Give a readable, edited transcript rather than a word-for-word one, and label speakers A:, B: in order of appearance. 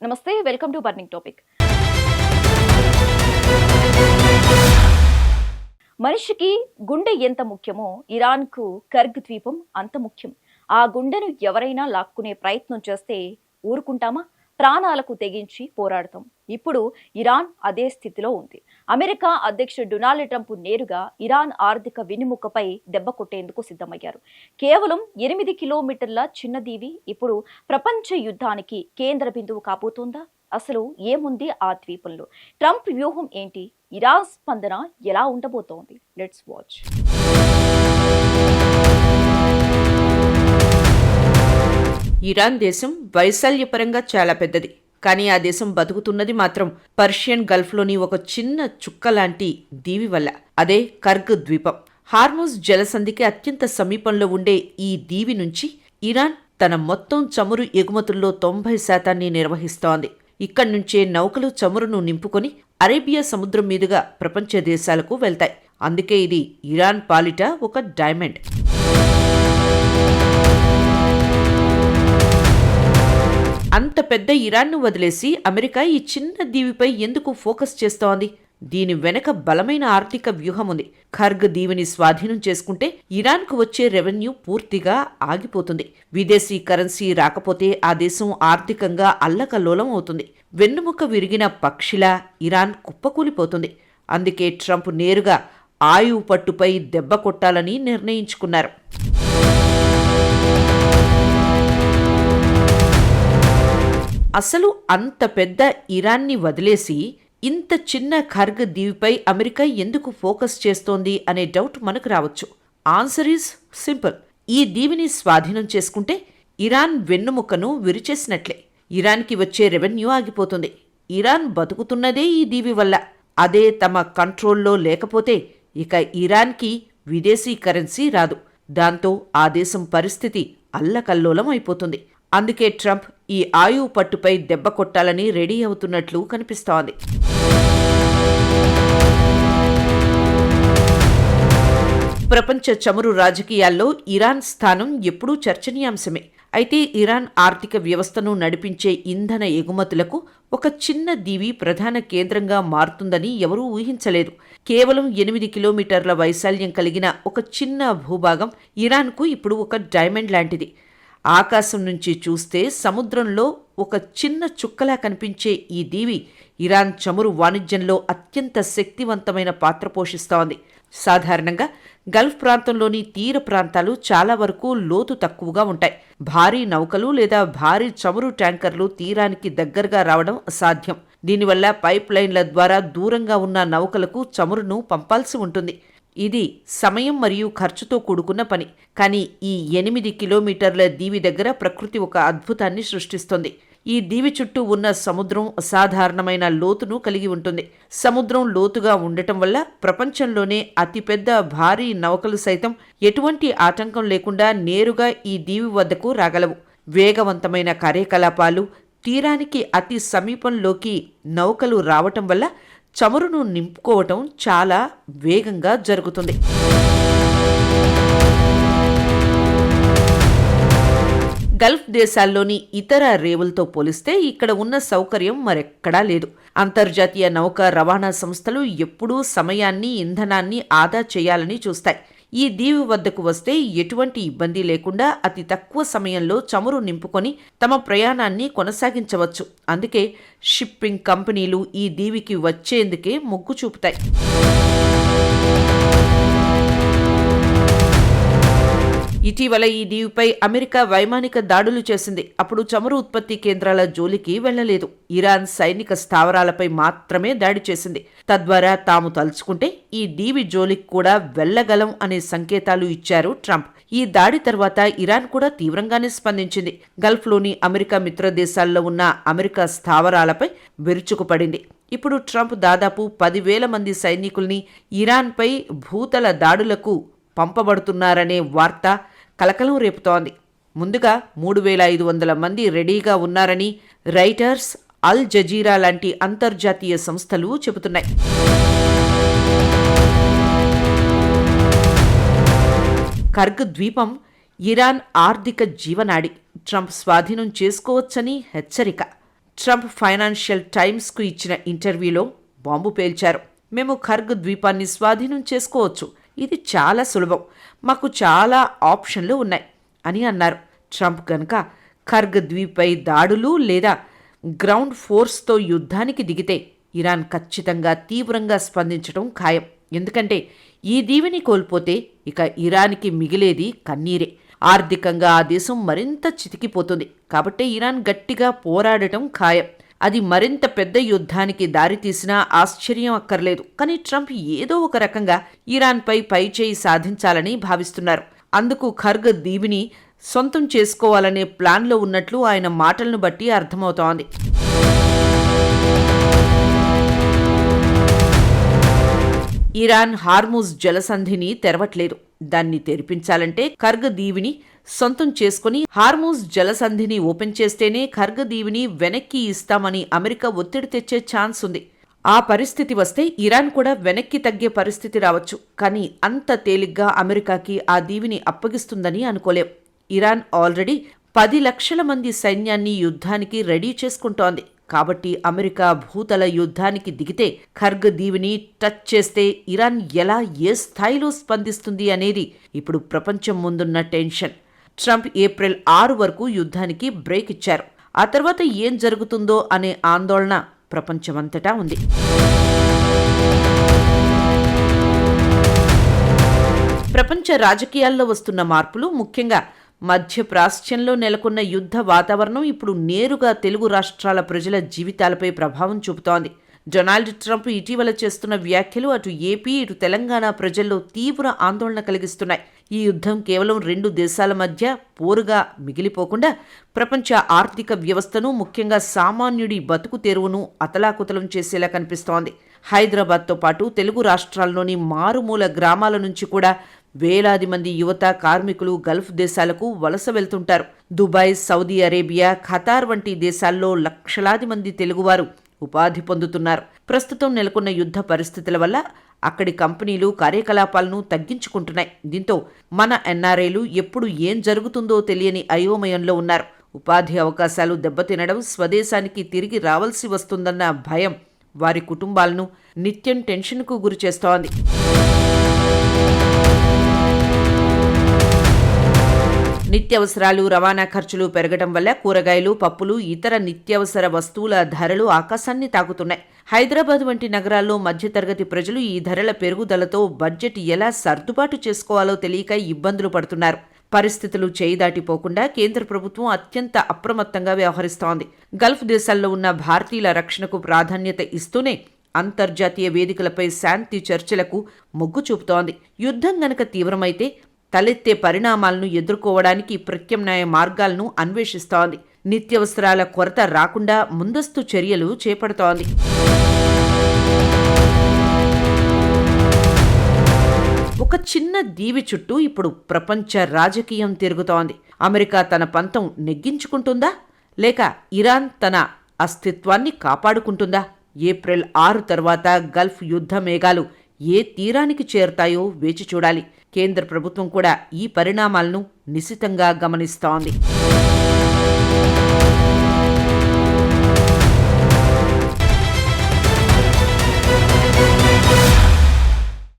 A: నమస్తే, welcome to burning topic. మనిషికి గుండె ఎంత ముఖ్యమో ఇరాన్కు కర్గ్ ద్వీపం అంత ముఖ్యం. ఆ గుండెను ఎవరైనా లాక్కునే ప్రయత్నం చేస్తే ఊరుకుంటామా? ప్రాణాలకు తెగించి పోరాడతాం. ఇప్పుడు ఇరాన్ అదే స్థితిలో ఉంది. అమెరికా అధ్యక్షుడు డొనాల్డ్ ట్రంప్ నేరుగా ఇరాన్ ఆర్థిక వెన్నెముకపై దెబ్బ కొట్టేందుకు సిద్ధమయ్యారు. కేవలం 8 కిలోమీటర్ల చిన్న దీవి ఇప్పుడు ప్రపంచ యుద్ధానికి కేంద్ర బిందువు కాబోతోందా? అసలు ఏముంది ఆ ద్వీపంలో? ట్రంప్ వ్యూహం ఏంటి? ఇరాన్ స్పందన ఎలా ఉండబోతోంది? Let's watch.
B: ఇరాన్ దేశం వైశాల్యపరంగా చాలా పెద్దది. కానీ ఆ దేశం బతుకుతున్నది మాత్రం పర్షియన్ గల్ఫ్లోని ఒక చిన్న చుక్కలాంటి దీవి వల్ల. అదే కర్గ్ ద్వీపం. హార్ముజ్ జలసంధికి అత్యంత సమీపంలో ఉండే ఈ దీవి నుంచి ఇరాన్ తన మొత్తం చమురు ఎగుమతుల్లో 90% నిర్వహిస్తోంది. ఇక్కడి నుంచే నౌకలు చమురును నింపుకొని అరేబియా సముద్రం మీదుగా ప్రపంచ దేశాలకు వెళ్తాయి. అందుకే ఇది ఇరాన్ పాలిట ఒక డైమండ్. అంత పెద్ద ఇరాన్ను వదిలేసి అమెరికా ఈ చిన్న దీవిపై ఎందుకు ఫోకస్ చేస్తోంది? దీని వెనక బలమైన ఆర్థిక వ్యూహం ఉంది. ఖర్గ్ దీవిని స్వాధీనం చేసుకుంటే ఇరాన్కు వచ్చే రెవెన్యూ పూర్తిగా ఆగిపోతుంది. విదేశీ కరెన్సీ రాకపోతే ఆ దేశం ఆర్థికంగా అల్లకల్లోలం అవుతుంది. వెన్నుముక విరిగిన పక్షిలా ఇరాన్ కుప్పకూలిపోతుంది. అందుకే ట్రంప్ నేరుగా ఆయువు పట్టుపై దెబ్బ కొట్టాలని నిర్ణయించుకున్నారు. అసలు అంత పెద్ద ఇరాన్ని వదిలేసి ఇంత చిన్న ఖర్గ్ దీవిపై అమెరికా ఎందుకు ఫోకస్ చేస్తోంది అనే డౌట్ మనకు రావచ్చు. Answer is simple. ఈ దీవిని స్వాధీనం చేసుకుంటే ఇరాన్ వెన్నుముకను విరిచేసినట్లే. ఇరాన్కి వచ్చే రెవెన్యూ ఆగిపోతుంది. ఇరాన్ బతుకుతున్నదే ఈ దీవి వల్ల. అదే తమ కంట్రోల్లో లేకపోతే ఇక ఇరాన్కి విదేశీ కరెన్సీ రాదు. దాంతో ఆ దేశం పరిస్థితి అల్లకల్లోలం అయిపోతుంది. అందుకే ట్రంప్ ఈ ఆయువు పట్టుపై దెబ్బ కొట్టాలని రెడీ అవుతున్నట్లు కనిపిస్తోంది. ప్రపంచ చమురు రాజకీయాల్లో ఇరాన్ స్థానం ఎప్పుడూ చర్చనీయాంశమే. అయితే ఇరాన్ ఆర్థిక వ్యవస్థను నడిపించే ఇంధన ఎగుమతులకు ఒక చిన్న దీవి ప్రధాన కేంద్రంగా మారుతుందని ఎవరూ ఊహించలేదు. కేవలం 8 కిలోమీటర్ల వైశాల్యం కలిగిన ఒక చిన్న భూభాగం ఇరాన్కు ఇప్పుడు ఒక డైమండ్ లాంటిది. ఆకాశం నుంచి చూస్తే సముద్రంలో ఒక చిన్న చుక్కలా కనిపించే ఈ దీవి ఇరాన్ చమురు వాణిజ్యంలో అత్యంత శక్తివంతమైన పాత్ర పోషిస్తోంది. సాధారణంగా గల్ఫ్ ప్రాంతంలోని తీర ప్రాంతాలు చాలా వరకు లోతు తక్కువగా ఉంటాయి. భారీ నౌకలు లేదా భారీ చమురు ట్యాంకర్లు తీరానికి దగ్గరగా రావడం అసాధ్యం. దీనివల్ల పైప్ లైన్ల ద్వారా దూరంగా ఉన్న నౌకలకు చమురును పంపాల్సి ఉంటుంది. ఇది సమయం మరియు ఖర్చుతో కూడుకున్న పని. కానీ ఈ 8 కిలోమీటర్ల దీవి దగ్గర ప్రకృతి ఒక అద్భుతాన్ని సృష్టిస్తుంది. ఈ దీవి చుట్టూ ఉన్న సముద్రం అసాధారణమైన లోతును కలిగి ఉంటుంది. సముద్రం లోతుగా ఉండటం వల్ల ప్రపంచంలోనే అతిపెద్ద భారీ నౌకలు సైతం ఎటువంటి ఆటంకం లేకుండా నేరుగా ఈ దీవి వద్దకు రాగలవు. వేగవంతమైన కార్యకలాపాలు, తీరానికి అతి సమీపంలోకి నౌకలు రావటం వల్ల చమురును నింపుకోవటం చాలా వేగంగా జరుగుతుంది. గల్ఫ్ దేశాల్లోని ఇతర రేవులతో పోలిస్తే ఇక్కడ ఉన్న సౌకర్యం మరెక్కడా లేదు. అంతర్జాతీయ నౌకా రవాణా సంస్థలు ఎప్పుడూ సమయాన్ని, ఇంధనాన్ని ఆదా చేయాలని చూస్తాయి. ఈ దీవి వద్దకు వస్తే ఎటువంటి ఇబ్బంది లేకుండా అతి తక్కువ సమయంలో చమురు నింపుకొని తమ ప్రయాణాన్ని కొనసాగించవచ్చు. అందుకే షిప్పింగ్ కంపెనీలు ఈ దీవికి వచ్చేందుకే మొగ్గు చూపుతాయి. ఇటీవల ఈ దీవిపై అమెరికా వైమానిక దాడులు చేసింది. అప్పుడు చమురు ఉత్పత్తి కేంద్రాల జోలికి వెళ్లలేదు. ఇరాన్ సైనిక స్థావరాలపై మాత్రమే దాడి చేసింది. తద్వారా తాము తలుచుకుంటే ఈ దీవి జోలికి కూడా వెళ్లగలం అనే సంకేతాలు ఇచ్చారు ట్రంప్. ఈ దాడి తర్వాత ఇరాన్ కూడా తీవ్రంగానే స్పందించింది. గల్ఫ్లోని అమెరికా మిత్ర దేశాల్లో ఉన్న అమెరికా స్థావరాలపై విరుచుకుపడింది. ఇప్పుడు ట్రంప్ దాదాపు 10,000 మంది సైనికుల్ని ఇరాన్పై భూతల దాడులకు పంపబడుతున్నారనే వార్త కలకలం రేపుతోంది. ముందుగా 3,500 మంది రెడీగా ఉన్నారని రైటర్స్, అల్ జజీరా లాంటి అంతర్జాతీయ సంస్థలు చెబుతున్నాయి. కర్గ్ ద్వీపం ఇరాన్ ఆర్థిక జీవనాడి. ట్రంప్ స్వాధీనం చేసుకోవచ్చని హెచ్చరిక. ట్రంప్ ఫైనాన్షియల్ టైమ్స్కు ఇచ్చిన ఇంటర్వ్యూలో బాంబు పేల్చారు. మేము ఖర్గ్ ద్వీపాన్ని స్వాధీనం చేసుకోవచ్చు, ఇది చాలా సులభం, మాకు చాలా ఆప్షన్లు ఉన్నాయి అని అన్నారు. ట్రంప్ గనక ఖర్గ్ ద్వీప్పై దాడులు లేదా గ్రౌండ్ ఫోర్స్తో యుద్ధానికి దిగితే ఇరాన్ ఖచ్చితంగా తీవ్రంగా స్పందించడం ఖాయం. ఎందుకంటే ఈ దీవిని కోల్పోతే ఇక ఇరాన్కి మిగిలేది కన్నీరే. ఆర్థికంగా ఆ దేశం మరింత చితికిపోతుంది. కాబట్టే ఇరాన్ గట్టిగా పోరాడటం ఖాయం. అది మరింత పెద్ద యుద్ధానికి దారితీసినా ఆశ్చర్యం అక్కర్లేదు. కానీ ట్రంప్ ఏదో ఒక రకంగా ఇరాన్పై పైచేయి సాధించాలని భావిస్తున్నారు. అందుకు ఖర్గ్ దీవిని సొంతం చేసుకోవాలనే ప్లాన్లో ఉన్నట్లు ఆయన మాటలను బట్టి అర్థమవుతోంది. ఇరాన్ హార్ముజ్ జలసంధిని తెరవట్లేదు. దాన్ని తెరిపించాలంటే ఖర్గ్ దీవిని సొంతం చేసుకుని హార్ముజ్ జలసంధిని ఓపెన్ చేస్తేనే ఖర్గ్ దీవిని వెనక్కి ఇస్తామని అమెరికా ఒత్తిడి తెచ్చే ఛాన్స్ ఉంది. ఆ పరిస్థితి వస్తే ఇరాన్ కూడా వెనక్కి తగ్గే పరిస్థితి రావచ్చు. కానీ అంత తేలిగ్గా అమెరికాకి ఆ దీవిని అప్పగిస్తుందని అనుకోలేం. ఇరాన్ ఆల్రెడీ 10 లక్షల మంది సైన్యాన్ని యుద్ధానికి రెడీ చేసుకుంటోంది. కాబట్టి అమెరికా భూతల యుద్ధానికి దిగితే ఖర్గ్ దీవిని టచ్ చేస్తే ఇరాన్ ఎలా, ఏ స్థాయిలో స్పందిస్తుంది అనేది ఇప్పుడు ప్రపంచం ముందున్న టెన్షన్. ట్రంప్ ఏప్రిల్ 6 వరకు యుద్ధానికి బ్రేక్ ఇచ్చారు. ఆ తర్వాత ఏం జరుగుతుందో అనే ఆందోళన ప్రపంచమంతటా ఉంది. ప్రపంచ రాజకీయాల్లో వస్తున్న మార్పులు, ముఖ్యంగా మధ్యప్రాచ్యంలో నెలకొన్న యుద్ధ వాతావరణం ఇప్పుడు నేరుగా తెలుగు రాష్ట్రాల ప్రజల జీవితాలపై ప్రభావం చూపుతోంది. డొనాల్డ్ ట్రంప్ ఇటీవల చేస్తున్న వ్యాఖ్యలు అటు ఏపీ ఇటు తెలంగాణ ప్రజల్లో తీవ్ర ఆందోళన కలిగిస్తున్నాయి. ఈ యుద్ధం కేవలం 2 దేశాల మధ్య పోరుగా మిగిలిపోకుండా ప్రపంచ ఆర్థిక వ్యవస్థను, ముఖ్యంగా సామాన్యుడి బతుకు తెరువును అతలాకుతలం చేసేలా కనిపిస్తోంది. హైదరాబాద్తో పాటు తెలుగు రాష్ట్రాల్లోని మారుమూల గ్రామాల నుంచి కూడా వేలాది మంది యువత, కార్మికులు గల్ఫ్ దేశాలకు వలస వెళ్తుంటారు. దుబాయ్, సౌదీ అరేబియా, ఖతార్ వంటి దేశాల్లో లక్షలాది మంది తెలుగువారు ఉపాధి పొందుతున్నారు. ప్రస్తుతం నెలకొన్న యుద్ధ పరిస్థితుల వల్ల అక్కడి కంపెనీలు కార్యకలాపాలను తగ్గించుకుంటున్నాయి. దీంతో మన ఎన్ఆర్ఐలు ఎప్పుడు ఏం జరుగుతుందో తెలియని అయోమయంలో ఉన్నారు. ఉపాధి అవకాశాలు దెబ్బతినడం, స్వదేశానికి తిరిగి రావాల్సి వస్తుందన్న భయం వారి కుటుంబాలను నిత్యం టెన్షన్కు గురిచేస్తోంది. నిత్యావసరాలు, రవాణా ఖర్చులు పెరగడం వల్ల కూరగాయలు, పప్పులు, ఇతర నిత్యావసర వస్తువుల ధరలు ఆకాశాన్ని తాకుతున్నాయి. హైదరాబాద్ వంటి నగరాల్లో మధ్యతరగతి ప్రజలు ఈ ధరల పెరుగుదలతో బడ్జెట్ ఎలా సర్దుబాటు చేసుకోవాలో తెలియక ఇబ్బందులు పడుతున్నారు. పరిస్థితులు చేయి దాటిపోకుండా కేంద్ర ప్రభుత్వం అత్యంత అప్రమత్తంగా వ్యవహరిస్తోంది. గల్ఫ్ దేశాల్లో ఉన్న భారతీయుల రక్షణకు ప్రాధాన్యత ఇస్తూనే అంతర్జాతీయ వేదికలపై శాంతి చర్చలకు మొగ్గు చూపుతోంది. యుద్ధం గనక తీవ్రమైతే తలెత్తే పరిణామాలను ఎదుర్కోవడానికి ప్రత్యామ్నాయ మార్గాలను అన్వేషిస్తోంది. నిత్యావసరాల కొరత రాకుండా ముందస్తు చర్యలు చేపడుతోంది. ఒక చిన్న దీవి చుట్టూ ఇప్పుడు ప్రపంచ రాజకీయం తిరుగుతోంది. అమెరికా తన పంతం నెగ్గించుకుంటుందా, లేక ఇరాన్ తన అస్తిత్వాన్ని కాపాడుకుంటుందా? ఏప్రిల్ 6 తర్వాత గల్ఫ్ యుద్ధ మేఘాలు ఏ తీరానికి చేరతాయో వేచి చూడాలి. కేంద్ర ప్రభుత్వం కూడా ఈ పరిణామాలను నిశితంగా గమనిస్తోంది.